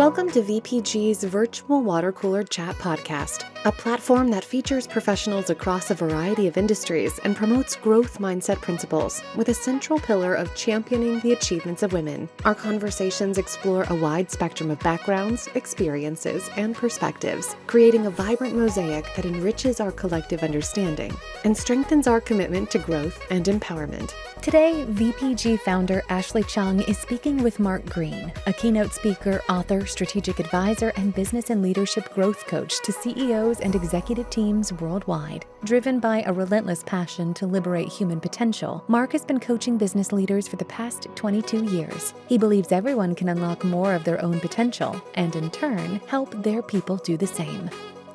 Welcome to VPG's Virtual Water Cooler Chat Podcast, a platform that features professionals across a variety of industries and promotes growth mindset principles with a central pillar of championing the achievements of women. Our conversations explore a wide spectrum of backgrounds, experiences, and perspectives, creating a vibrant mosaic that enriches our collective understanding and strengthens our commitment to growth and empowerment. Today, VPG founder Ashley Chung is speaking with Mark Green, a keynote speaker, author, strategic advisor, and business and leadership growth coach to CEOs and executive teams worldwide. Driven by a relentless passion to liberate human potential, Mark has been coaching business leaders for the past 22 years. He believes everyone can unlock more of their own potential and, in turn, help their people do the same.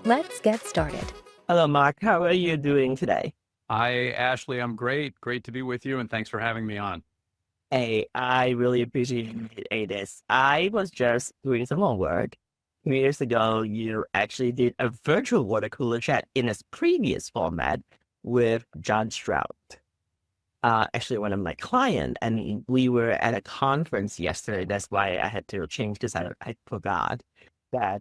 Let's get started. Hello, Mark. How are you doing today? Hi, Ashley. I'm great. Great to be with you, and thanks for having me on. Hey, I really appreciate this. I was just doing some homework. 2 years ago, you actually did a virtual water cooler chat in its previous format with John Stroud, actually one of my clients, and we were at a conference yesterday. That's why I had to change because I forgot that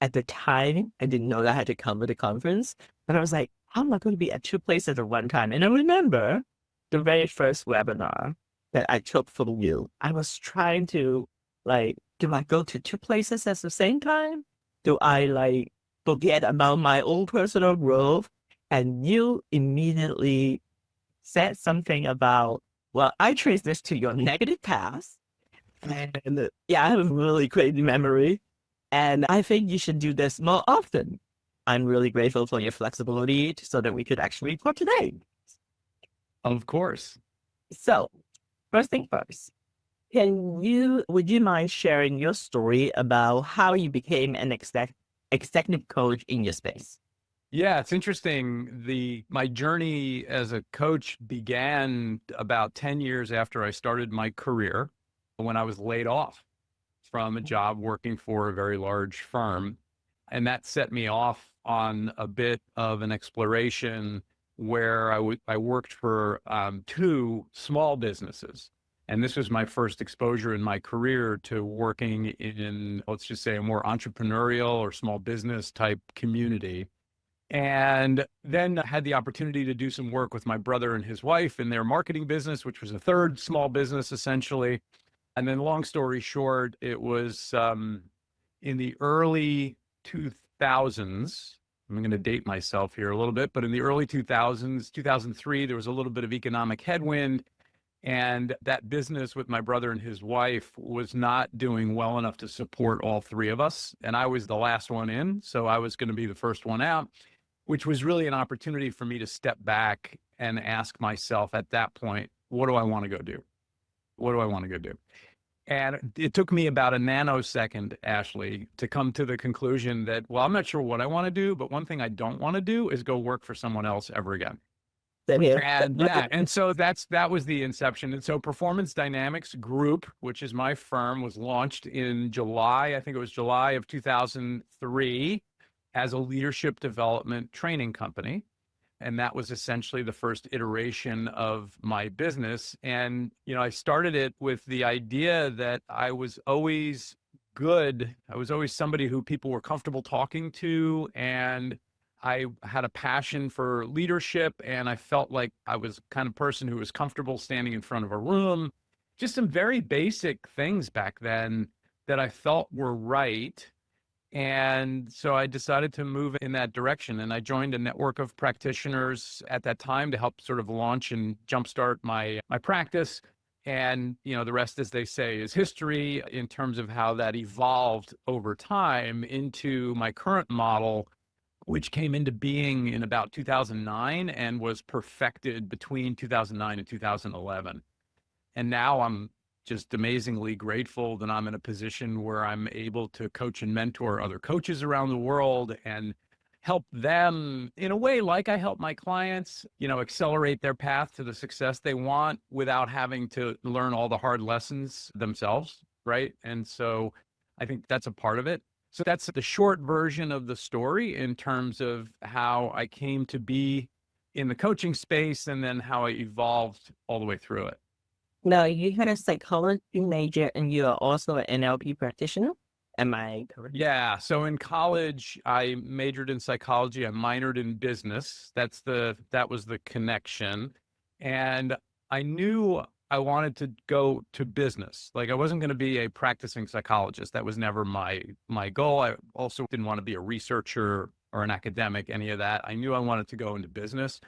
at the time, I didn't know that I had to come to the conference, but I was like, how am I going to be at two places at one time? And I remember the very first webinar that I took from you. I was trying to do I go to two places at the same time? Do I forget about my own personal growth? And you immediately said something about, well, I trace this to your negative past. And yeah, I have a really great memory. And I think you should do this more often. I'm really grateful for your flexibility so that we could actually record today. Of course. So, first thing first, would you mind sharing your story about how you became an executive coach in your space? Yeah, it's interesting. My journey as a coach began about 10 years after I started my career, when I was laid off from a job working for a very large firm. And that set me off on a bit of an exploration where I worked for two small businesses. And this was my first exposure in my career to working in, let's just say, a more entrepreneurial or small business type community. And then I had the opportunity to do some work with my brother and his wife in their marketing business, which was a third small business essentially. And then long story short, it was in the early 2000s, I'm going to date myself here a little bit, but in the early 2000s, 2003, there was a little bit of economic headwind, and that business with my brother and his wife was not doing well enough to support all three of us. And I was the last one in, so I was going to be the first one out, which was really an opportunity for me to step back and ask myself at that point, what do I want to go do? What do I want to go do? And it took me about a nanosecond, Ashley, to come to the conclusion that, well, I'm not sure what I want to do, but one thing I don't want to do is go work for someone else ever again. And so that was the inception. And so Performance Dynamics Group, which is my firm, was launched in July, I think it was July of 2003, as a leadership development training company. And that was essentially the first iteration of my business. And, I started it with the idea that I was always good. I was always somebody who people were comfortable talking to. And I had a passion for leadership. And I felt like I was the kind of person who was comfortable standing in front of a room. Just some very basic things back then that I felt were right. And so I decided to move in that direction. And I joined a network of practitioners at that time to help sort of launch and jumpstart my practice. And, the rest, as they say, is history in terms of how that evolved over time into my current model, which came into being in about 2009 and was perfected between 2009 and 2011. And now I'm just amazingly grateful that I'm in a position where I'm able to coach and mentor other coaches around the world and help them in a way like I help my clients, accelerate their path to the success they want without having to learn all the hard lessons themselves, right? And so I think that's a part of it. So that's the short version of the story in terms of how I came to be in the coaching space and then how I evolved all the way through it. Now, you had a psychology major and you are also an NLP practitioner? Am I correct? Yeah. So in college, I majored in psychology. I minored in business. That was the connection. And I knew I wanted to go to business. Like I wasn't going to be a practicing psychologist. That was never my goal. I also didn't want to be a researcher or an academic, any of that. I knew I wanted to go into business.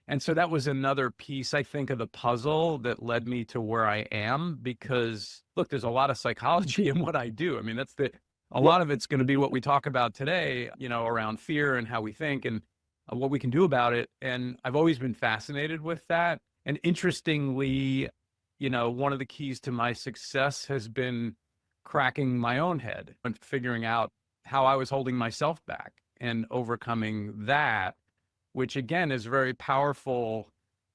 And so that was another piece, I think, of the puzzle that led me to where I am, because look, there's a lot of psychology in what I do. I mean, a lot of it's going to be what we talk about today, around fear and how we think and what we can do about it. And I've always been fascinated with that. And interestingly, one of the keys to my success has been cracking my own head and figuring out how I was holding myself back and overcoming that, which again is very powerful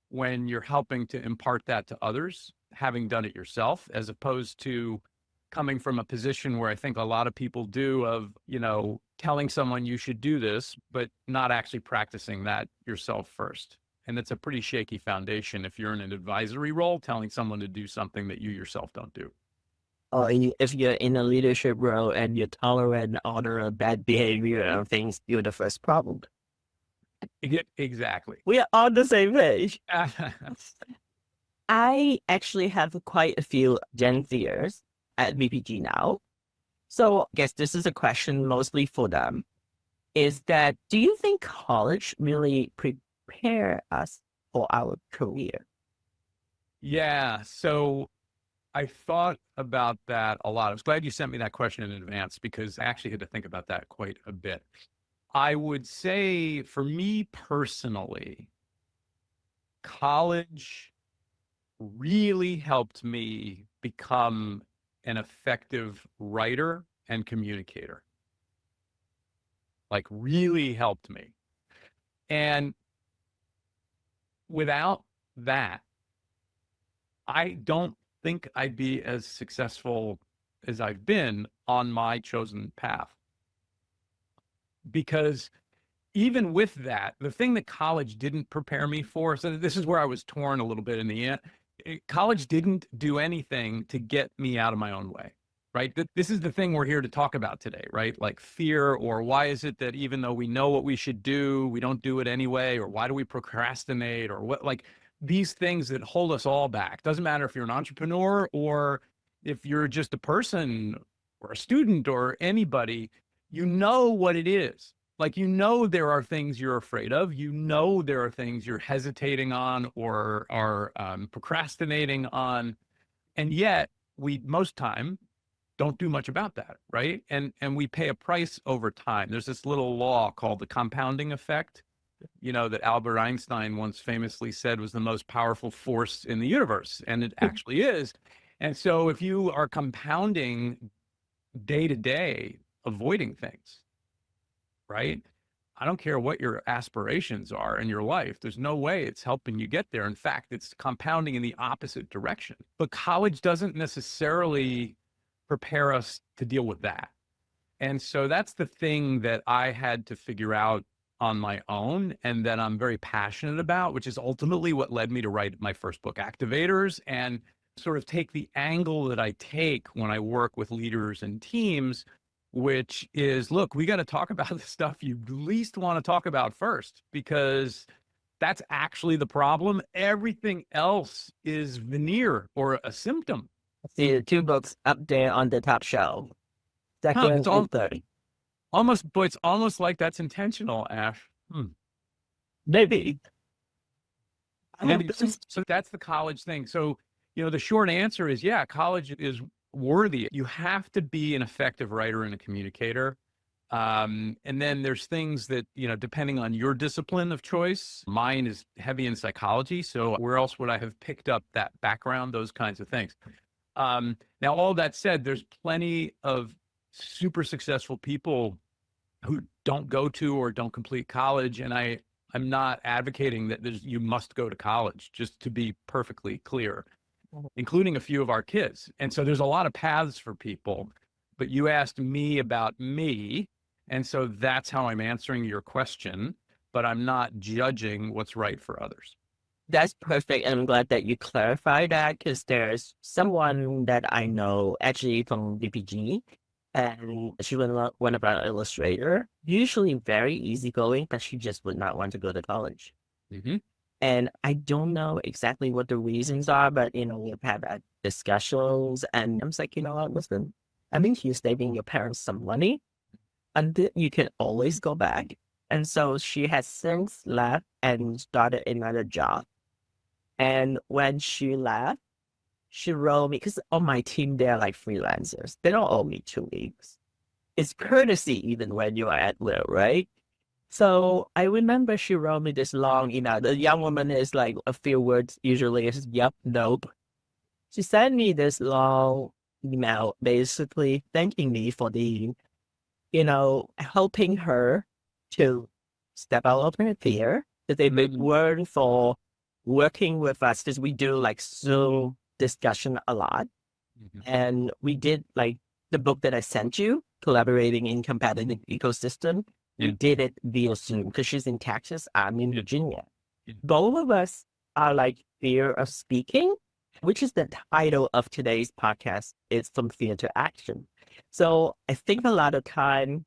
when you're helping to impart that to others, having done it yourself, as opposed to coming from a position where I think a lot of people do of, telling someone you should do this, but not actually practicing that yourself first. And it's a pretty shaky foundation if you're in an advisory role, telling someone to do something that you yourself don't do. Or if you're in a leadership role and you tolerate other bad behavior and things, you're the first problem. Exactly. We are on the same page. I actually have quite a few Gen Zers at BPG now. So I guess this is a question mostly for them. Is that, do you think college really prepare us for our career? Yeah. So I thought about that a lot. I was glad you sent me that question in advance, because I actually had to think about that quite a bit. I would say for me personally, college really helped me become an effective writer and communicator. Like really helped me. And without that, I don't think I'd be as successful as I've been on my chosen path. Because even with that, the thing that college didn't prepare me for, so this is where I was torn a little bit in the end. College didn't do anything to get me out of my own way, right? This is the thing we're here to talk about today, right? Like fear, or why is it that even though we know what we should do, we don't do it anyway, or why do we procrastinate, or what, like these things that hold us all back. Doesn't matter if you're an entrepreneur or if you're just a person or a student or anybody, you know what it is. Like, there are things you're afraid of, there are things you're hesitating on or are procrastinating on. And yet we most time don't do much about that, right? And we pay a price over time. There's this little law called the compounding effect, that Albert Einstein once famously said was the most powerful force in the universe. And it actually is. And so if you are compounding day to day, avoiding things, right? I don't care what your aspirations are in your life. There's no way it's helping you get there. In fact, it's compounding in the opposite direction. But college doesn't necessarily prepare us to deal with that. And so that's the thing that I had to figure out on my own, and that I'm very passionate about, which is ultimately what led me to write my first book, Activators, and sort of take the angle that I take when I work with leaders and teams, which is, look, we got to talk about the stuff you least want to talk about first, because that's actually the problem. Everything else is veneer or a symptom. See the 2 books up there on the top shelf. Second and third. But it's almost like that's intentional, Ash. Maybe. So that's the college thing. So, the short answer is, yeah, college is worthy. You have to be an effective writer and a communicator. And then there's things that, depending on your discipline of choice, mine is heavy in psychology. So where else would I have picked up that background, those kinds of things? Now, all that said, there's plenty of super successful people who don't go to or don't complete college. And I'm not advocating that you must go to college, just to be perfectly clear, including a few of our kids. And so there's a lot of paths for people, but you asked me about me. And so that's how I'm answering your question, but I'm not judging what's right for others. That's perfect. And I'm glad that you clarified that, because there's someone that I know actually from BPG, and she went about illustrator, usually very easygoing, but she just would not want to go to college. Mm-hmm. And I don't know exactly what the reasons are, but we've had discussions, and I'm just like, what, listen, I think you're saving your parents some money, and you can always go back. And so she has since left and started another job. And when she left, she wrote me, because on my team, they're like freelancers. They don't owe me 2 weeks. It's courtesy even when you are at will, right? So I remember she wrote me this long email. The young woman is like a few words, usually it's yep, nope. She sent me this long email basically thanking me for helping her to step out of her fear, that they make word for working with us, because we do like Zoom discussion a lot. And we did like the book that I sent you, Collaborating in Competitive Ecosystem. We did it via Zoom because she's in Texas, I'm in Virginia. Both of us are like fear of speaking, which is the title of today's podcast. It's From Fear to Action. So I think a lot of time,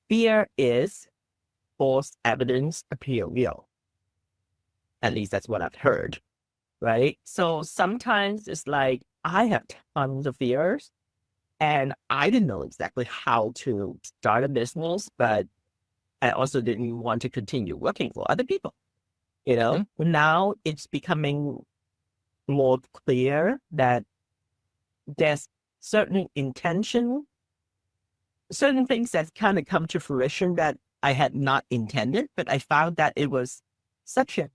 fear is false evidence appear real. At least that's what I've heard, right? So sometimes it's like I have tons of fears, and I didn't know exactly how to start a business, but I also didn't want to continue working for other people. Now it's becoming more clear that there's certain intention, certain things that kind of come to fruition that I had not intended, but I found that it was such an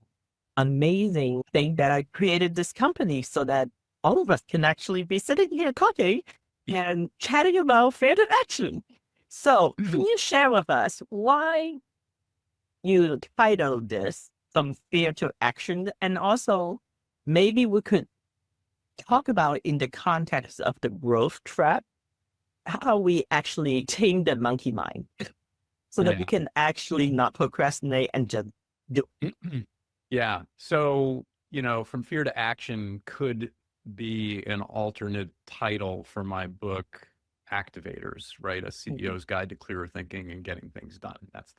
amazing thing that I created this company so that all of us can actually be sitting here talking and chatting about fear to action. So can you share with us why you titled this From Fear to Action? And also maybe we could talk about in the context of the growth trap, how we actually tame the monkey mind so that we can actually not procrastinate and just do it. Yeah. So, From Fear to Action could be an alternate title for my book, Activators, right? A CEO's Guide to Clearer Thinking and Getting Things Done. That's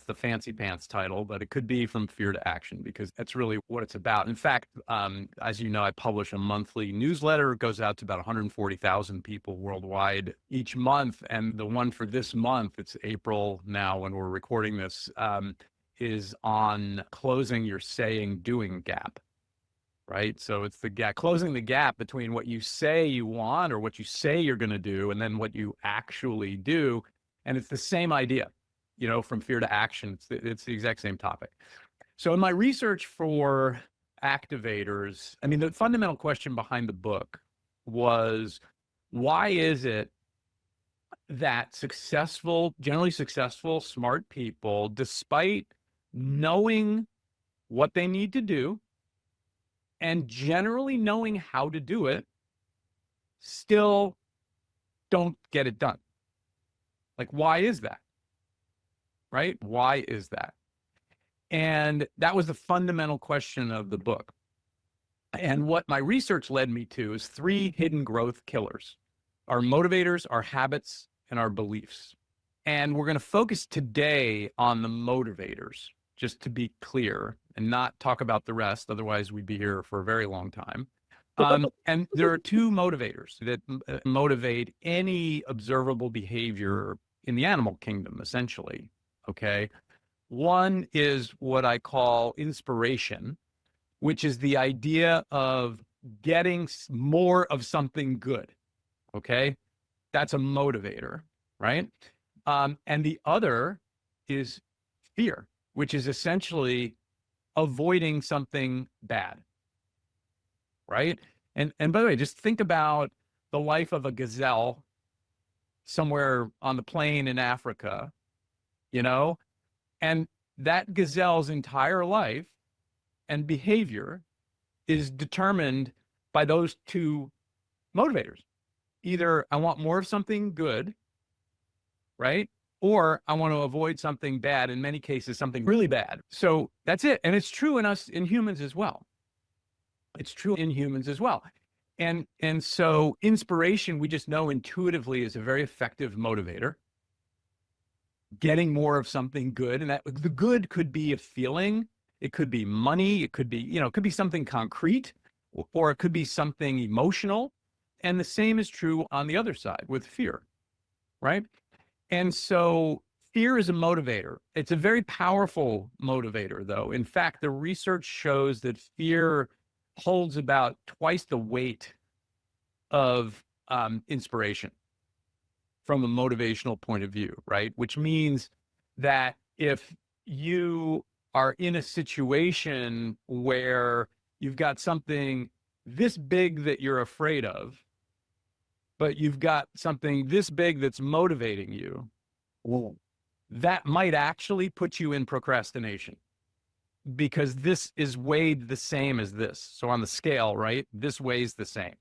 the fancy pants title, but it could be From Fear to Action because that's really what it's about. In fact, as you know, I publish a monthly newsletter. It goes out to about 140,000 people worldwide each month. And the one for this month, it's April now when we're recording this, is on closing your saying doing gap, right? So it's the gap, closing the gap between what you say you want or what you say you're going to do and then what you actually do. And it's the same idea, from fear to action. It's the exact same topic. So in my research for activators, the fundamental question behind the book was, why is it that generally successful, smart people, despite knowing what they need to do and generally knowing how to do it, still don't get it done? Like, why is that? Right? Why is that? And that was the fundamental question of the book. And what my research led me to is 3 hidden growth killers: our motivators, our habits, and our beliefs. And we're going to focus today on the motivators, just to be clear, and not talk about the rest. Otherwise, we'd be here for a very long time. And there are 2 motivators that motivate any observable behavior in the animal kingdom, essentially. Okay. One is what I call inspiration, which is the idea of getting more of something good. Okay. That's a motivator, right? And the other is fear, which is essentially avoiding something bad, right? And by the way, just think about the life of a gazelle somewhere on the plain in Africa, and that gazelle's entire life and behavior is determined by those 2 motivators. Either I want more of something good, right? Or I want to avoid something bad, in many cases, something really bad. So that's it. And it's true in humans as well. It's true in humans as well. And so inspiration, we just know intuitively, is a very effective motivator. Getting more of something good, and that the good could be a feeling, it could be money, it could be, it could be something concrete, or it could be something emotional. And the same is true on the other side with fear, right? And so fear is a motivator. It's a very powerful motivator, though. In fact, the research shows that fear holds about twice the weight of inspiration from a motivational point of view, right? Which means that if you are in a situation where you've got something this big that you're afraid of, but you've got something this big that's motivating you, that might actually put you in procrastination, because this is weighed the same as this. So on the scale, right, this weighs the same.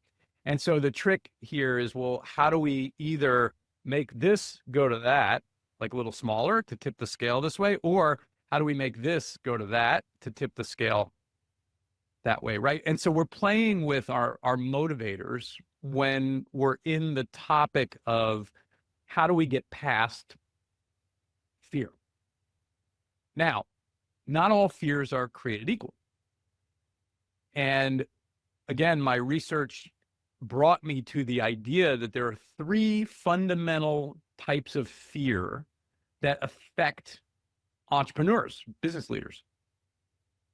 And so the trick here is, well, how do we either make this go to that, like a little smaller to tip the scale this way, or how do we make this go to that to tip the scale that way, right? And so we're playing with our motivators when we're in the topic of how do we get past fear. Now, not all fears are created equal. And again, my research brought me to the idea that there are three fundamental types of fear that affect entrepreneurs, business leaders.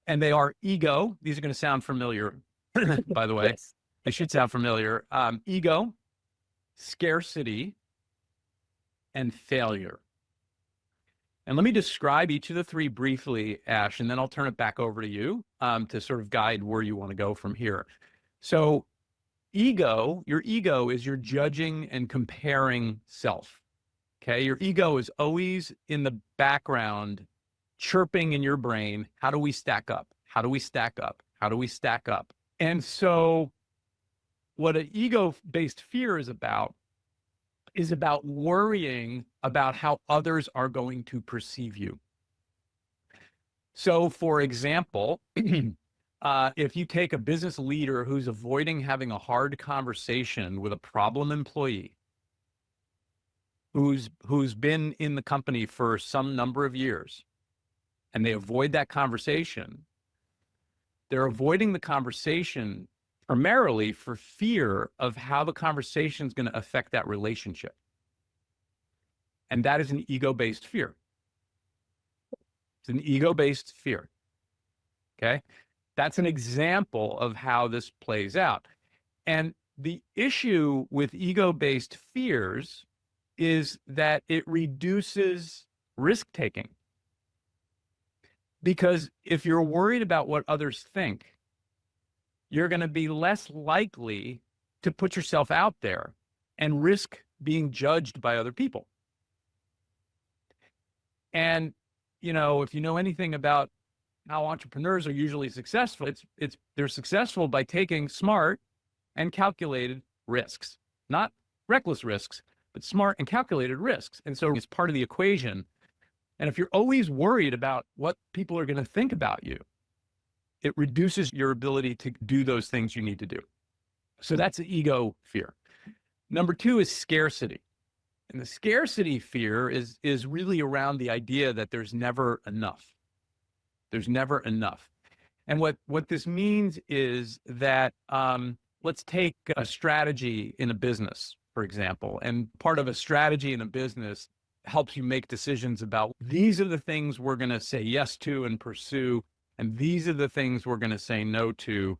And they are ego. These are going to sound familiar, by the way. Yes. They should sound familiar. Ego, scarcity, and failure. And let me describe each of the three briefly, Ash, and then I'll turn it back over to you to sort of guide where you want to go from here. So ego, your ego is your judging and comparing self. Okay, your ego is always in the background, chirping in your brain. How do we stack up? How do we stack up? How do we stack up? And so what an ego-based fear is about worrying about how others are going to perceive you. So for example, if you take a business leader who's avoiding having a hard conversation with a problem employee, who's been in the company for some number of years, and they avoid that conversation, they're avoiding the conversation primarily for fear of how the conversation is going to affect that relationship. And that is an ego-based fear. It's an ego-based fear. Okay? That's an example of how this plays out. And the issue with ego-based fears is that it reduces risk-taking. Because if you're worried about what others think, you're going to be less likely to put yourself out there and risk being judged by other people. And, if you know anything about how entrepreneurs are usually successful, they're successful by taking smart and calculated risks, not reckless risks, but smart and calculated risks. And so it's part of the equation. And if you're always worried about what people are going to think about you, it reduces your ability to do those things you need to do. So that's the ego fear. Number two is scarcity. And the scarcity fear is really around the idea that there's never enough. There's never enough. And what this means is that let's take a strategy in a business, for example. And part of a strategy in a business helps you make decisions about, these are the things we're going to say yes to and pursue, and these are the things we're going to say no to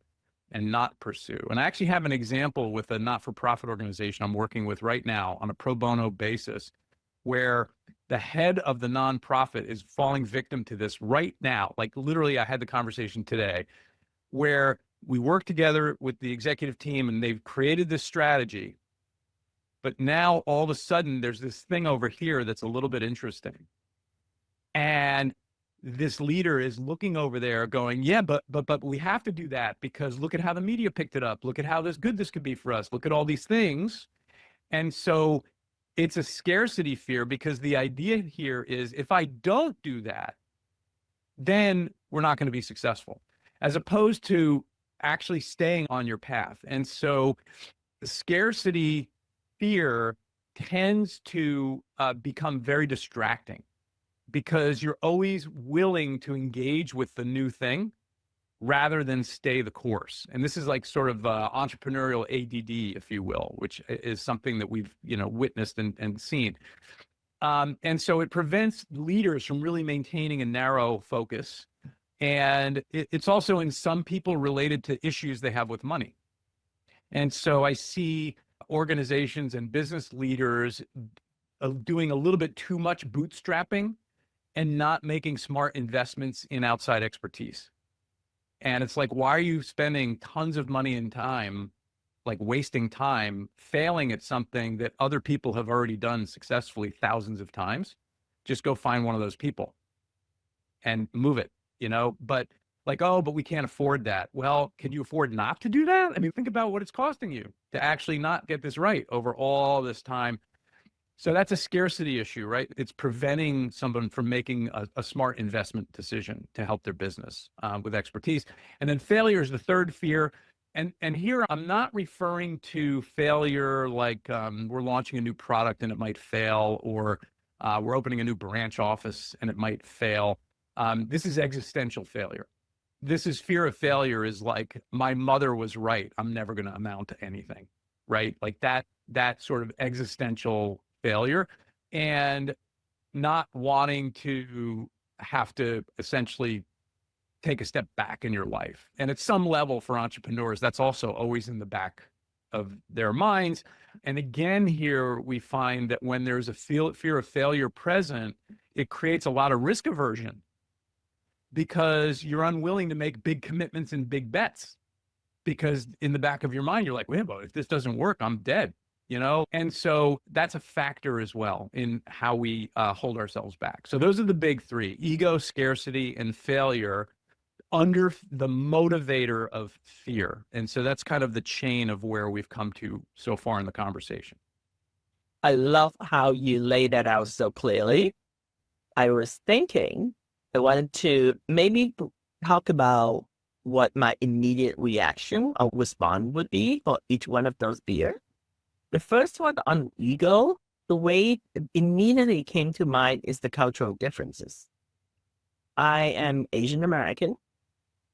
and not pursue. And I actually have an example with a not-for-profit organization I'm working with right now on a pro bono basis, where the head of the nonprofit is falling victim to this right now. Like literally, I had the conversation today where we work together with the executive team and they've created this strategy. But now all of a sudden there's this thing over here that's a little bit interesting. And this leader is looking over there going, yeah, but we have to do that because look at how the media picked it up. Look at how good this could be for us. Look at all these things. And so it's a scarcity fear, because the idea here is, if I don't do that, then we're not going to be successful. As opposed to actually staying on your path. And so scarcity fear tends to become very distracting because you're always willing to engage with the new thing rather than stay the course. And this is like sort of entrepreneurial ADD, if you will, which is something that we've, witnessed and seen. And so it prevents leaders from really maintaining a narrow focus. And it's also in some people related to issues they have with money. And so I see organizations and business leaders doing a little bit too much bootstrapping and not making smart investments in outside expertise. And it's like, why are you spending tons of money and time, like wasting time, failing at something that other people have already done successfully thousands of times? Just go find one of those people and move it, but like, oh, but we can't afford that. Well, can you afford not to do that? I mean, think about what it's costing you to actually not get this right over all this time. So that's a scarcity issue, right? It's preventing someone from making a smart investment decision to help their business with expertise. And then failure is the third fear. And here I'm not referring to failure like we're launching a new product and it might fail, or we're opening a new branch office and it might fail. This is existential failure. This is fear of failure is like, my mother was right. I'm never going to amount to anything, right? Like that sort of existential failure, and not wanting to have to essentially take a step back in your life. And at some level for entrepreneurs, that's also always in the back of their minds. And again, here we find that when there's a fear of failure present, it creates a lot of risk aversion because you're unwilling to make big commitments and big bets. Because in the back of your mind, you're like, wait, but if this doesn't work, I'm dead. And so that's a factor as well in how we hold ourselves back. So those are the big three: ego, scarcity, and failure under the motivator of fear. And so that's kind of the chain of where we've come to so far in the conversation. I love how you laid that out so clearly. I was thinking I wanted to maybe talk about what my immediate reaction or response would be for each one of those fears. The first one on ego, the way it immediately came to mind is the cultural differences. I am Asian American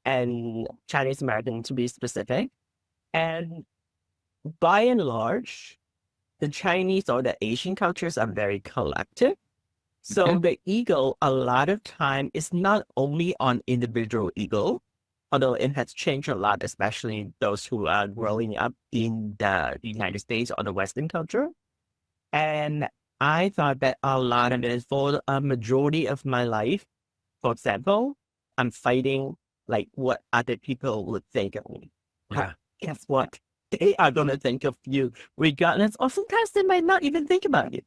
and Chinese American to be specific. And by and large, the Chinese or the Asian cultures are very collective. So the ego, a lot of time, is not only on individual ego, although it has changed a lot, especially those who are growing up in the United States or the Western culture. And I thought that a lot of it is for a majority of my life. For example, I'm fighting like what other people would think of me. Yeah. Guess what? They are going to think of you regardless, or sometimes they might not even think about you.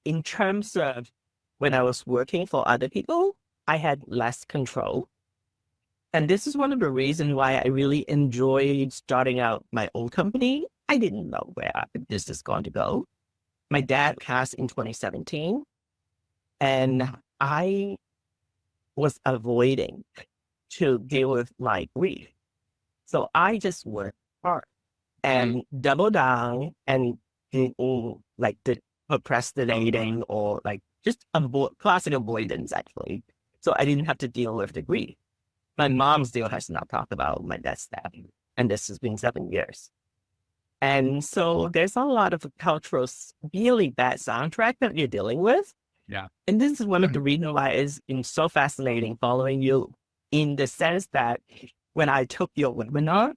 In terms of when I was working for other people, I had less control. And this is one of the reasons why I really enjoyed starting out my own company. I didn't know where this is going to go. My dad passed in 2017, and I was avoiding to deal with my grief. So I just worked hard and double down and like the procrastinating or like just classic avoidance, actually. So I didn't have to deal with the grief. My mom still has not talked about my dad's death, and this has been 7 years. And so there's a lot of cultural, really bad soundtrack that you're dealing with. Yeah. And this is one of the reasons why it's been so fascinating following you, in the sense that when I took your webinar,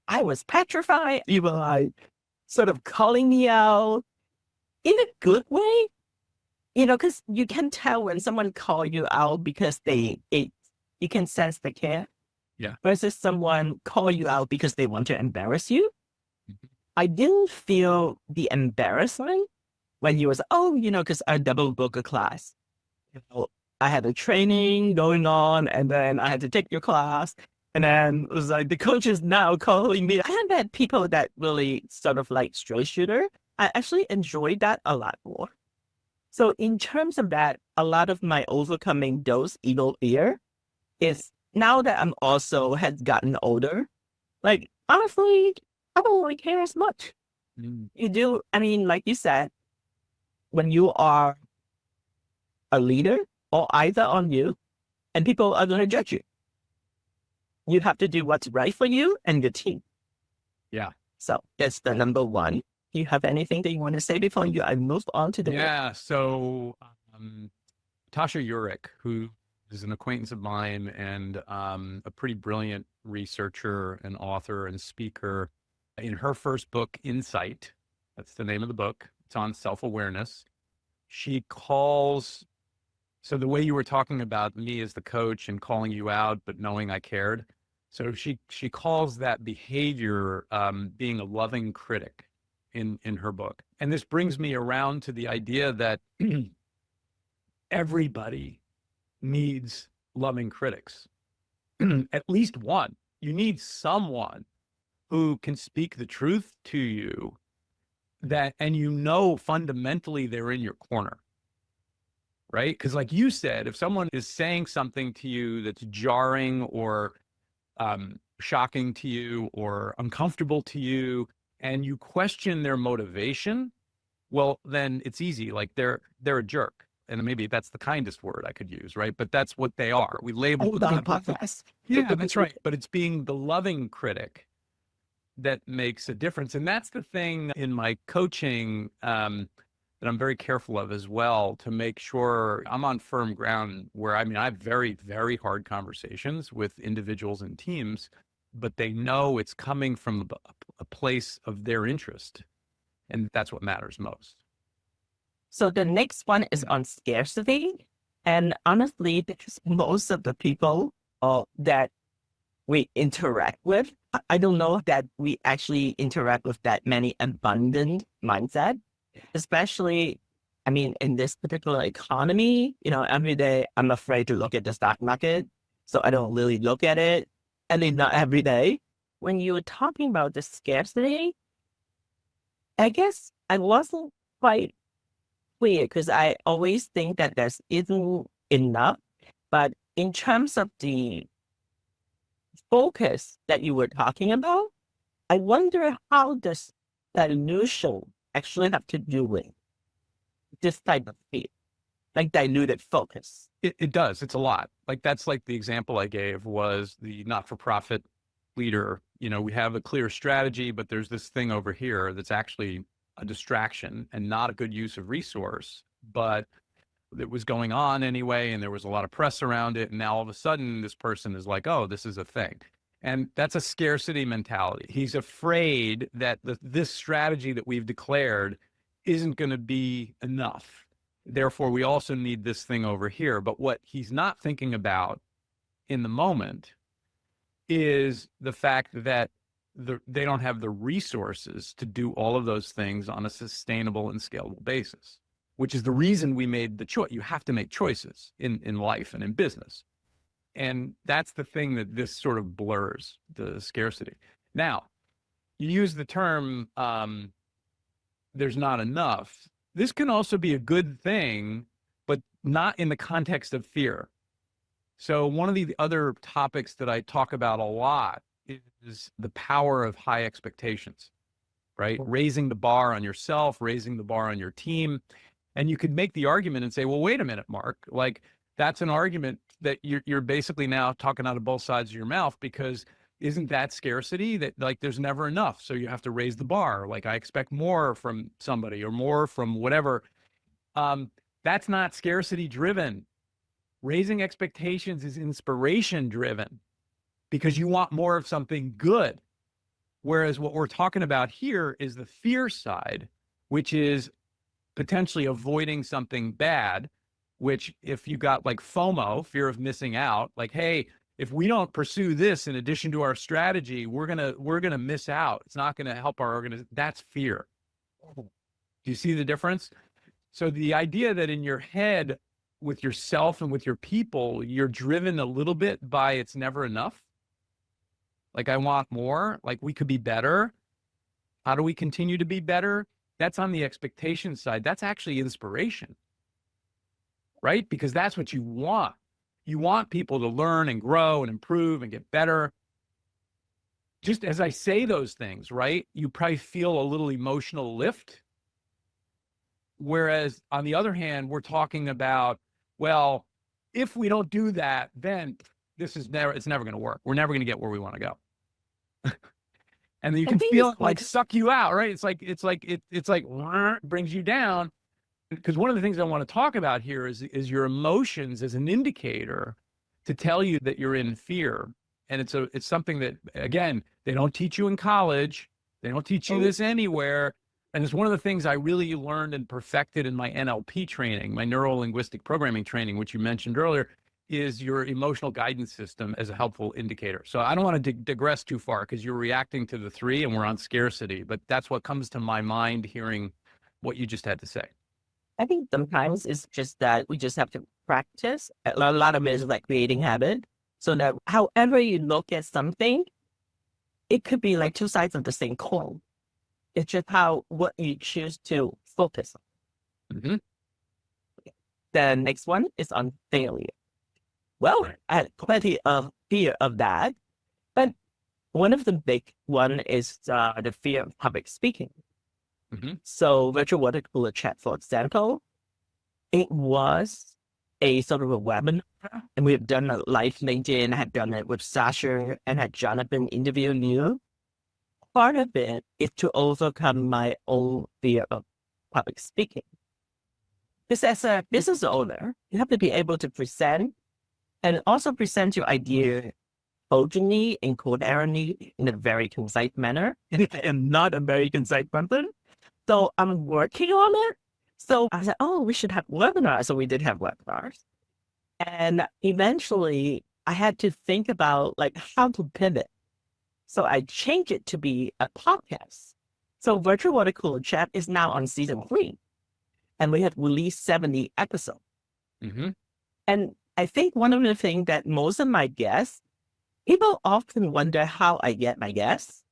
I was petrified. You were like sort of calling me out in a good way, because you can tell when someone call you out because you can sense the care. Yeah. Versus someone call you out because they want to embarrass you. I didn't feel the embarrassment when you was, because I double booked a class. I had a training going on, and then I had to take your class. And then it was like, the coach is now calling me. I haven't had people that really sort of like straight shooter. I actually enjoyed that a lot more. So in terms of that, a lot of my overcoming those ego fear is now that I'm also has gotten older, Like, honestly, I don't really care as much. Mm. You do, I mean, like you said, when you are a leader, or either on you, and people are going to judge you. You have to do what's right for you and your team. Yeah. So that's the number one. Do you have anything that you want to say before I move on to the next? Yeah. So Tasha Eurich, who is an acquaintance of mine and a pretty brilliant researcher and author and speaker, in her first book, Insight, that's the name of the book, it's on self-awareness. She calls, so the way you were talking about me as the coach and calling you out, but knowing I cared. So she calls that behavior being a loving critic in her book. And this brings me around to the idea that everybody needs loving critics. At least one. You need someone who can speak the truth to you, that, and you know fundamentally they're in your corner. Right? Because like you said, if someone is saying something to you that's jarring or shocking to you or uncomfortable to you, and you question their motivation, well, then it's easy. Like they're a jerk. And maybe that's the kindest word I could use, right? But that's what they are. We label Hold on, podcast. Yeah, that's right. But it's being the loving critic that makes a difference. And that's the thing in my coaching that I'm very careful of as well, to make sure I'm on firm ground where, I mean, I have very, very hard conversations with individuals and teams, but they know it's coming from a place of their interest. And that's what matters most. So the next one is on scarcity. And honestly, because most of the people that we interact with, I don't know that we actually interact with that many abundant mindset, especially, I mean, in this particular economy, every day I'm afraid to look at the stock market. So I don't really look at it. And then not every day. When you were talking about the scarcity, I guess I wasn't quite clear because I always think that there isn't enough. But in terms of the focus that you were talking about, I wonder how does dilution actually have to do with this type of fear, like diluted focus? It does. It's a lot. Like that's like the example I gave was the not-for-profit leader. We have a clear strategy, but there's this thing over here that's actually a distraction and not a good use of resource, but it was going on anyway, and there was a lot of press around it. And now all of a sudden this person is like, oh, this is a thing. And that's a scarcity mentality. He's afraid that this strategy that we've declared isn't going to be enough. Therefore, we also need this thing over here. But what he's not thinking about in the moment is the fact that they don't have the resources to do all of those things on a sustainable and scalable basis, which is the reason we made the choice. You have to make choices in life and in business. And that's the thing that this sort of blurs the scarcity. Now, you use the term, there's not enough. This can also be a good thing, but not in the context of fear. So one of the other topics that I talk about a lot is the power of high expectations, right? Raising the bar on yourself, raising the bar on your team. And you could make the argument and say, well, wait a minute, Mark, like that's an argument that you're basically now talking out of both sides of your mouth, because isn't that scarcity that like there's never enough? So you have to raise the bar. Like I expect more from somebody or more from whatever. That's not scarcity driven. Raising expectations is inspiration driven because you want more of something good. Whereas what we're talking about here is the fear side, which is potentially avoiding something bad, which if you got like FOMO, fear of missing out, like, hey, if we don't pursue this in addition to our strategy, we're gonna miss out. It's not gonna help our organization. That's fear. Do you see the difference? So the idea that in your head with yourself and with your people, you're driven a little bit by it's never enough. Like I want more, like we could be better. How do we continue to be better? That's on the expectation side. That's actually inspiration, right? Because that's what you want. You want people to learn and grow and improve and get better. just as I say those things, right, you probably feel a little emotional lift. Whereas on the other hand, we're talking about, well, if we don't do that, then it's never going to work. We're never going to get where we want to go. And you can feel it like suck you out, right? It's like brings you down. Because one of the things I want to talk about here is your emotions as an indicator to tell you that you're in fear. And it's something that, again, they don't teach you in college. They don't teach you this anywhere. And it's one of the things I really learned and perfected in my NLP training, my neuro-linguistic programming training, which you mentioned earlier, is your emotional guidance system as a helpful indicator. So I don't want to digress too far because you're reacting to the 3 and we're on scarcity, but that's what comes to my mind hearing what you just had to say. I think sometimes it's just that we just have to practice. A lot of it is like creating habit. So that however you look at something, it could be like 2 sides of the same coin. It's just what you choose to focus on. Mm-hmm. The next one is on failure. Well, I had plenty of fear of that, but one of the big one is the fear of public speaking. Mm-hmm. So virtual water cooler chat, for example, it was a sort of a webinar, and we've done a live LinkedIn, had done it with Sasha, and had Jonathan interview you. Part of it is to overcome my own fear of public speaking. Because as a business owner, you have to be able to present and also present your idea cogently and coherently in a very concise manner. And I am not a very concise person, so I'm working on it. So I said, oh, we should have webinars. So we did have webinars. And eventually I had to think about like how to pivot. So I changed it to be a podcast. So Virtual Water Cooler Chat is now on season 3. And we have released 70 episodes. Mm-hmm. And I think one of the things that most of my guests, people often wonder how I get my guests.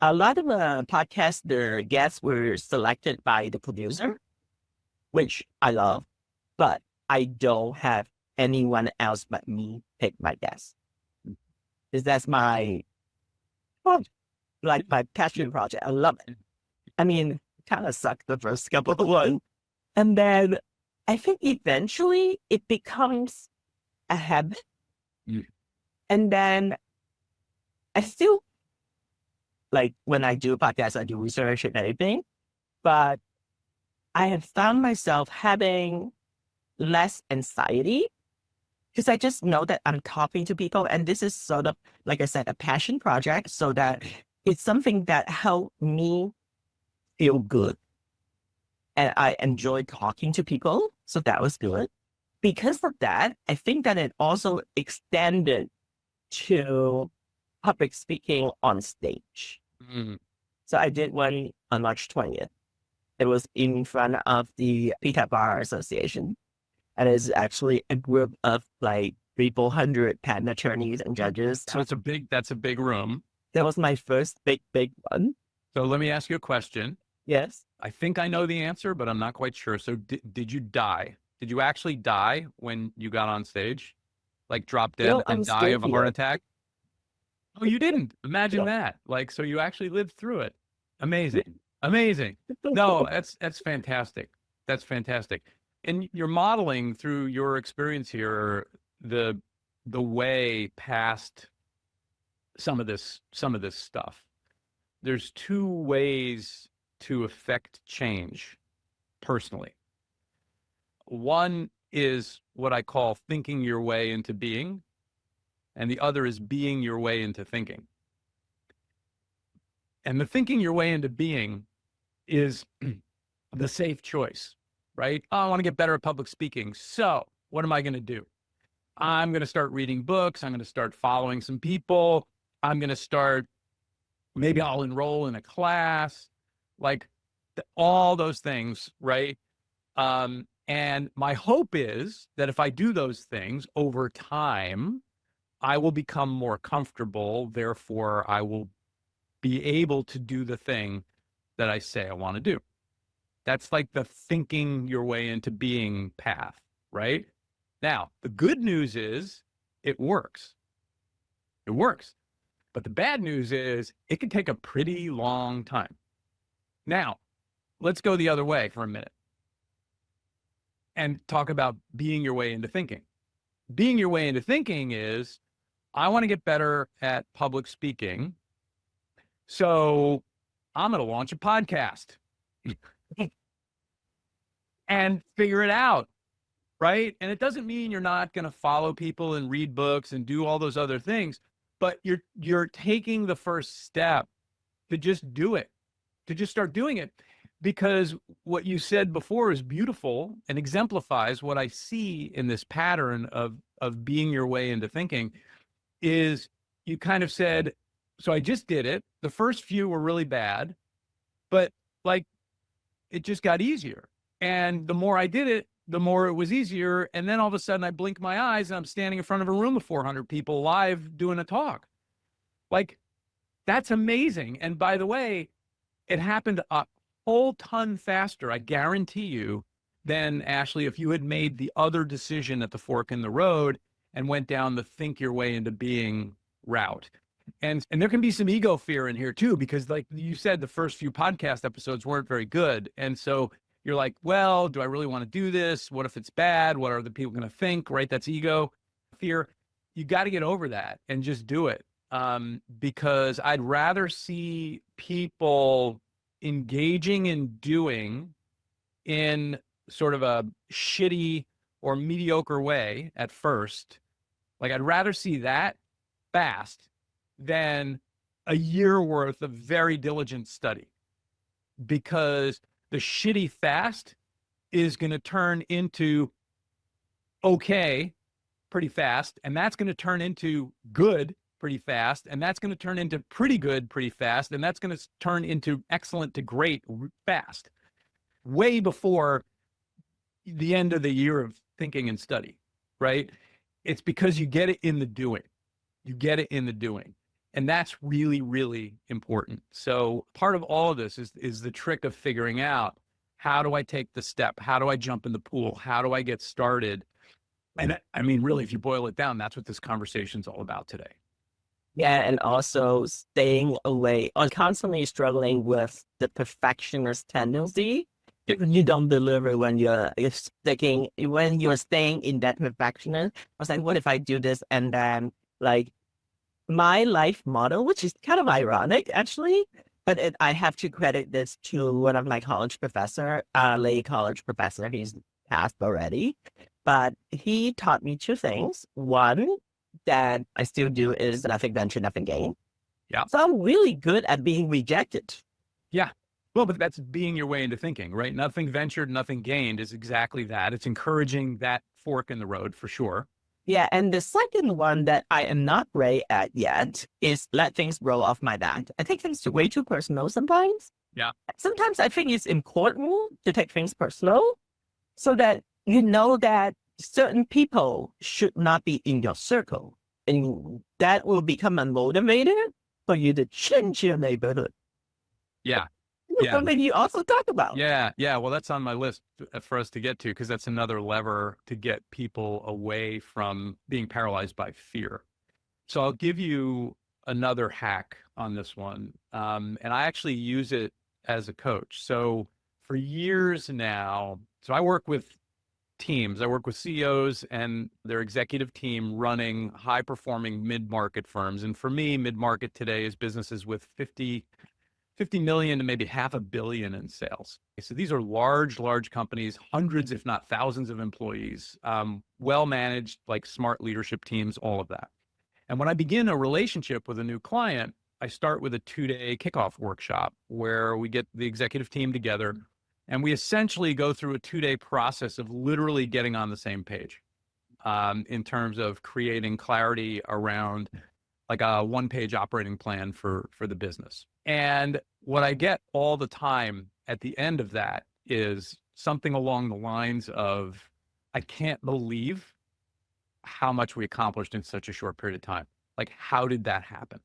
A lot of podcasts, their guests were selected by the producer, which I love, but I don't have anyone else but me pick my guests. Because that's my passion project. I love it. I mean, kind of sucked the first couple of ones. And then I think eventually it becomes a habit. Mm. And then I still, like when I do podcasts, I do research and everything, but I have found myself having less anxiety because I just know that I'm talking to people. And this is sort of, like I said, a passion project, so that it's something that helped me feel good. And I enjoy talking to people. So that was good. Because of that, I think that it also extended to public speaking on stage. Mm. So I did one on March 20th. It was in front of the PTA Bar Association. And it's actually a group of like 300-400 patent attorneys and judges. So that's a big room. That was my first big one. So let me ask you a question. Yes. I think I know the answer, but I'm not quite sure. So did you die? Did you actually die when you got on stage? Like drop dead and die of a heart attack? Oh, you didn't. Imagine that. Like, so you actually lived through it. Amazing. Amazing. No, that's fantastic. That's fantastic. And you're modeling through your experience here the way past some of this stuff. There's 2 ways to affect change personally. One is what I call thinking your way into being, and the other is being your way into thinking. And the thinking your way into being is the safe choice, right? Oh, I want to get better at public speaking. So what am I going to do? I'm going to start reading books. I'm going to start following some people. I'm going to start, maybe I'll enroll in a class, like all those things, right? And my hope is that if I do those things over time, I will become more comfortable. Therefore, I will be able to do the thing that I say I want to do. That's like the thinking your way into being path, right? Now, the good news is it works. It works. But the bad news is it can take a pretty long time. Now, let's go the other way for a minute and talk about being your way into thinking. Being your way into thinking is, I want to get better at public speaking, so I'm going to launch a podcast and figure it out, right? And it doesn't mean you're not going to follow people and read books and do all those other things, but you're taking the first step to just do it, to just start doing it. Because what you said before is beautiful and exemplifies what I see in this pattern of being your way into thinking. Is you kind of said, so I just did it. The first few were really bad, but like it just got easier. And the more I did it, the more it was easier. And then all of a sudden I blink my eyes and I'm standing in front of a room of 400 people live doing a talk. Like, that's amazing. And by the way, it happened a whole ton faster, I guarantee you, than, Ashley, if you had made the other decision at the fork in the road and went down the think your way into being route. And there can be some ego fear in here too, because like you said, the first few podcast episodes weren't very good. And so you're like, well, do I really want to do this? What if it's bad? What are the people going to think, right? That's ego fear. You got to get over that and just do it. Because I'd rather see people engaging in doing in sort of a shitty or mediocre way at first. Like, I'd rather see that fast than a year worth of very diligent study, because the shitty fast is going to turn into okay pretty fast. And that's going to turn into good pretty fast. And that's going to turn into pretty good pretty fast. And that's going to turn into excellent to great fast, way before the end of the year of thinking and study, right? It's because you get it in the doing. You get it in the doing. And that's really, really important. So part of all of this is the trick of figuring out, how do I take the step? How do I jump in the pool? How do I get started? And I mean, really, if you boil it down, that's what this conversation's all about today. Yeah, and also staying away or constantly struggling with the perfectionist tendency. If you don't deliver when you're staying in that perfectionist, I was like, what if I do this? And then like my life model, which is kind of ironic actually, but I have to credit this to one of my college professor, lay college professor. He's passed already, but he taught me two things. One, that I still do is nothing venture, nothing gain. Yeah. So I'm really good at being rejected. Yeah. Well, but that's being your way into thinking, right? Nothing ventured, nothing gained is exactly that. It's encouraging that fork in the road for sure. Yeah. And the second one that I am not great at yet is let things roll off my back. I take things way too personal sometimes. Yeah. Sometimes I think it's important to take things personal so that you know that certain people should not be in your circle. And that will become a motivator for you to change your neighborhood. Yeah. Yeah. Something you also talk about. Yeah. Yeah. Well, that's on my list for us to get to, because that's another lever to get people away from being paralyzed by fear. So I'll give you another hack on this one. And I actually use it as a coach. So for years now, so I work with teams. I work with CEOs and their executive team running high-performing mid-market firms. And for me, mid-market today is businesses with 50 million to maybe $500 million in sales. So these are large companies, hundreds, if not thousands of employees, well-managed, like smart leadership teams, all of that. And when I begin a relationship with a new client, I start with a 2-day kickoff workshop where we get the executive team together and we essentially go through a 2-day process of literally getting on the same page in terms of creating clarity around like a 1-page operating plan for the business. And what I get all the time at the end of that is something along the lines of, I can't believe how much we accomplished in such a short period of time. Like, how did that happen?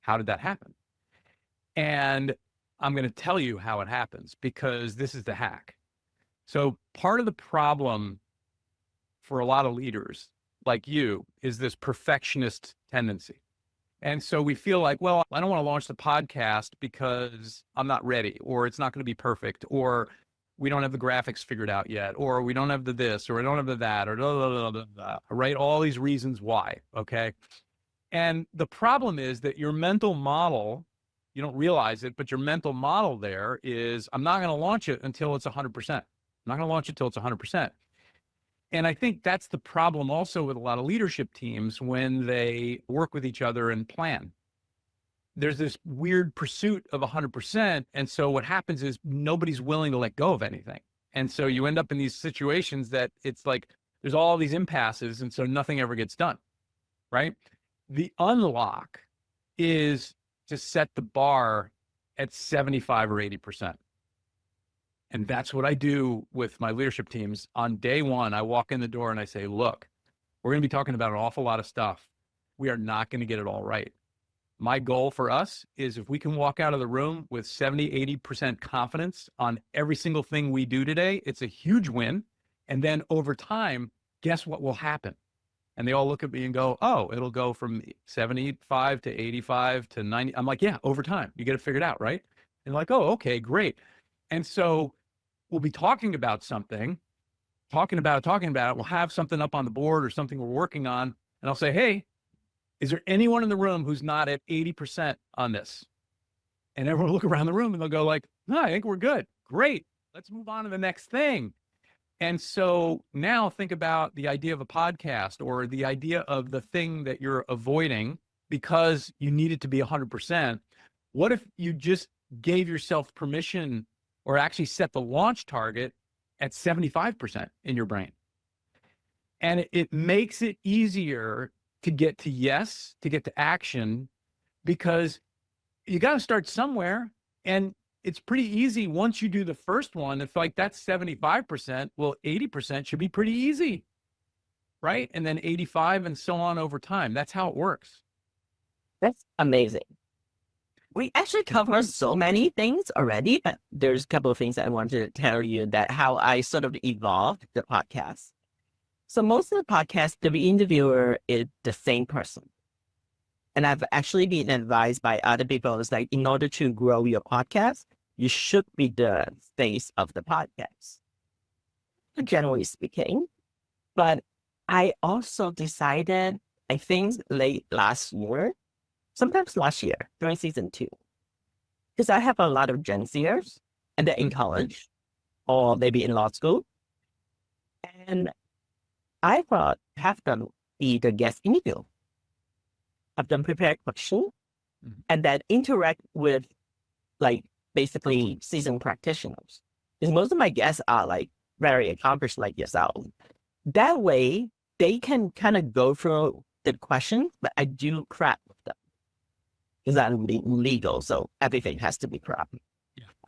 How did that happen? And I'm going to tell you how it happens, because this is the hack. So part of the problem for a lot of leaders like you is this perfectionist tendency. And so we feel like, well, I don't want to launch the podcast because I'm not ready, or it's not going to be perfect, or we don't have the graphics figured out yet, or we don't have the this, or we don't have the that, or blah, blah, blah, blah, blah, right? All these reasons why. Okay. And the problem is that your mental model, you don't realize it, but your mental model there is, I'm not going to launch it until it's 100%. I'm not going to launch it until it's 100%. And I think that's the problem also with a lot of leadership teams when they work with each other and plan. There's this weird pursuit of 100%. And so what happens is nobody's willing to let go of anything. And so you end up in these situations that it's like there's all these impasses, and so nothing ever gets done, right? The unlock is to set the bar at 75 or 80%. And that's what I do with my leadership teams. On day one, I walk in the door and I say, look, we're going to be talking about an awful lot of stuff. We are not going to get it all right. My goal for us is if we can walk out of the room with 70, 80% confidence on every single thing we do today, it's a huge win. And then over time, guess what will happen? And they all look at me and go, oh, it'll go from 75 to 85 to 90. I'm like, yeah, over time, you get it figured out, right? And like, oh, okay, great. And so we'll be talking about something, talking about it. We'll have something up on the board or something we're working on. And I'll say, hey, is there anyone in the room who's not at 80% on this? And everyone will look around the room and they'll go like, no, I think we're good. Great. Let's move on to the next thing. And so now think about the idea of a podcast or the idea of the thing that you're avoiding because you need it to be 100%. What if you just gave yourself permission or actually set the launch target at 75% in your brain? And it makes it easier to get to yes, to get to action, because you got to start somewhere. And it's pretty easy once you do the first one. It's like that's 75%. Well, 80% should be pretty easy, right? And then 85 and so on over time. That's how it works. That's amazing. We actually covered so many things already, but there's a couple of things I wanted to tell you that how I sort of evolved the podcast. So most of the podcasts, the interviewer is the same person. And I've actually been advised by other people, it's like, in order to grow your podcast, you should be the face of the podcast, generally speaking. But I also decided, I think late last year, sometimes last year, during season 2, because I have a lot of Gen Zers and they're in college or maybe in law school. And I thought have them be the guest interview, have them prepare questions, and then interact with like basically seasoned practitioners. Because most of my guests are like very accomplished like yourself. That way they can kind of go through the questions, but I do prep with them. Because I'm legal, so everything has to be prep.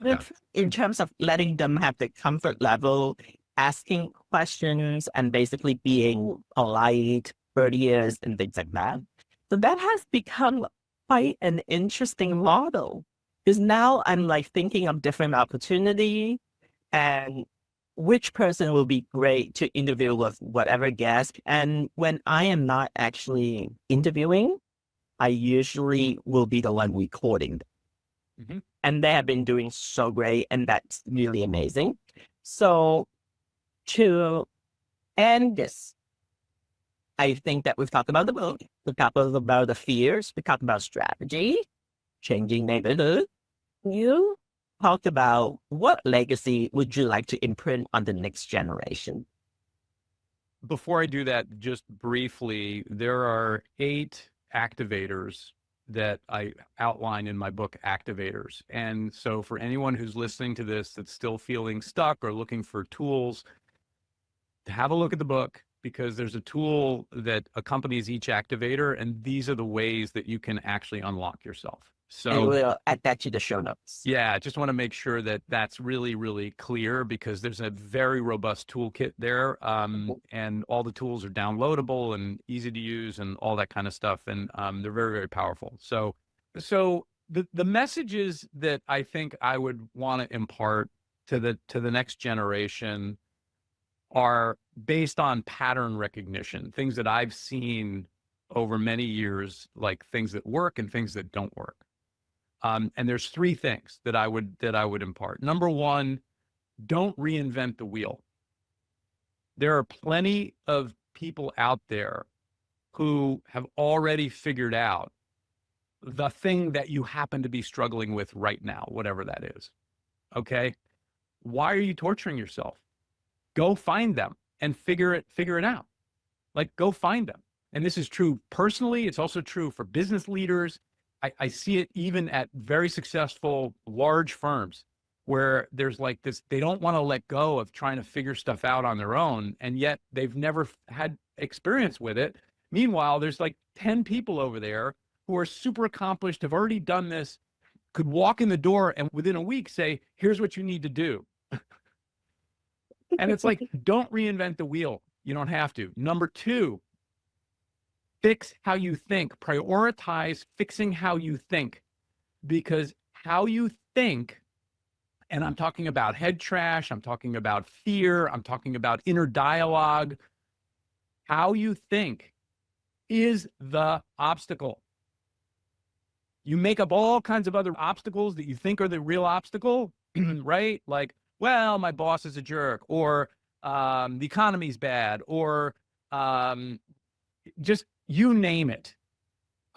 Yeah. In terms of letting them have the comfort level, asking questions and basically being polite, courteous, and things like that. So that has become quite an interesting model, because now I'm like thinking of different opportunity and which person will be great to interview with whatever guest. And when I am not actually interviewing, I usually will be the one recording them. Mm-hmm. And they have been doing so great, and that's really amazing. So to end this, I think that we've talked about the book, we talked about the fears, we talked about strategy, changing neighborhood. You talked about what legacy would you like to imprint on the next generation? Before I do that, just briefly, there are 8 activators that I outline in my book, Activators. And so for anyone who's listening to this that's still feeling stuck or looking for tools, have a look at the book, because there's a tool that accompanies each activator, and these are the ways that you can actually unlock yourself. So and we'll add that to the show notes. Yeah, I just want to make sure that that's really, really clear, because there's a very robust toolkit there, and all the tools are downloadable and easy to use and all that kind of stuff, and they're very, very powerful. So the messages that I think I would want to impart to the next generation are based on pattern recognition, things that I've seen over many years, like things that work and things that don't work. And there's three things that I would impart. Number one, don't reinvent the wheel. There are plenty of people out there who have already figured out the thing that you happen to be struggling with right now, whatever that is. Okay. Why are you torturing yourself? Go find them and figure it out. Like, go find them. And this is true personally. It's also true for business leaders. I see it even at very successful large firms where there's like this, they don't want to let go of trying to figure stuff out on their own. And yet they've never had experience with it. Meanwhile, there's like 10 people over there who are super accomplished, have already done this, could walk in the door and within a week say, here's what you need to do. And it's like, don't reinvent the wheel. You don't have to. Number two, fix how you think. Prioritize fixing how you think, because how you think, and I'm talking about head trash, I'm talking about fear, I'm talking about inner dialogue. How you think is the obstacle. You make up all kinds of other obstacles that you think are the real obstacle, right? Like, well, my boss is a jerk, or the economy's bad, or just you name it.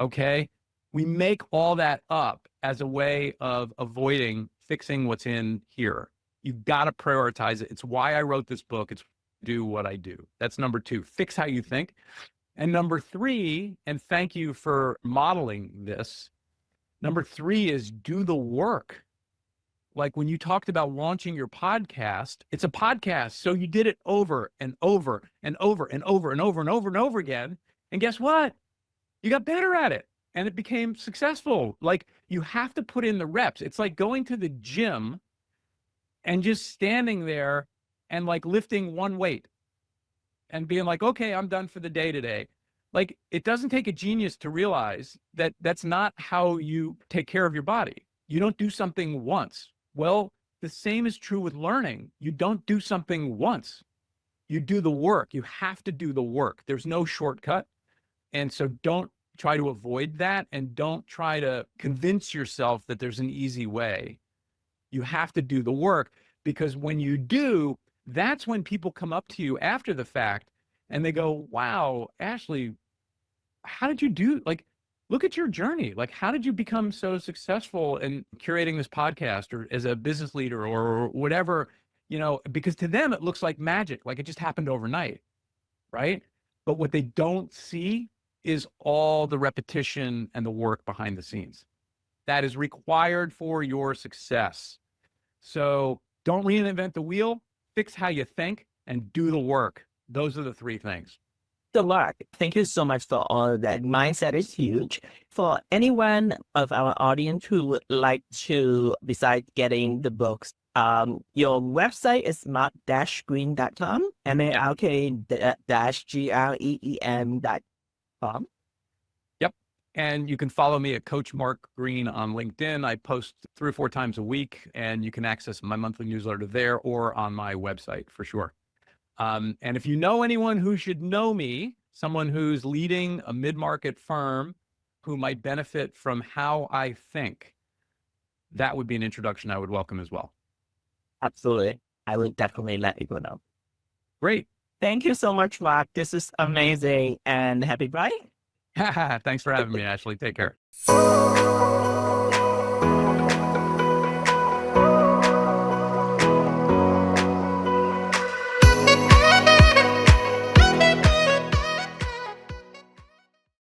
Okay. We make all that up as a way of avoiding fixing what's in here. You've got to prioritize it. It's why I wrote this book. It's do what I do. That's number two, fix how you think. And number three, and thank you for modeling this. Number three is do the work. Like when you talked about launching your podcast, it's a podcast. So you did it over and over and over and over and over and over and over again. And guess what? You got better at it and it became successful. Like, you have to put in the reps. It's like going to the gym and just standing there and like lifting one weight and being like, okay, I'm done for the day today. Like, it doesn't take a genius to realize that that's not how you take care of your body. You don't do something once. Well, the same is true with learning. You don't do something once. You do the work. You have to do the work. There's no shortcut. And so don't try to avoid that, and don't try to convince yourself that there's an easy way. You have to do the work, because when you do, that's when people come up to you after the fact and they go, wow, Ashley, how did you do? Like, look at your journey. Like, how did you become so successful in curating this podcast, or as a business leader, or whatever, you know, because to them, it looks like magic, like it just happened overnight, right? But what they don't see is all the repetition and the work behind the scenes that is required for your success. So don't reinvent the wheel, fix how you think, and do the work. Those are the three things. Good luck. Thank you so much for all of that. Mindset is huge. For anyone of our audience who would like to, besides getting the books, your website is mark-green.com, mark-green.com. Yep. And you can follow me at Coach Mark Green on LinkedIn. I post 3 or 4 times a week, and you can access my monthly newsletter there or on my website for sure. And if you know anyone who should know me, someone who's leading a mid-market firm who might benefit from how I think, that would be an introduction I would welcome as well. Absolutely. I will definitely let people know. Great. Thank you so much, Mark. This is amazing, and happy Friday. Thanks for having me, Ashley. Take care.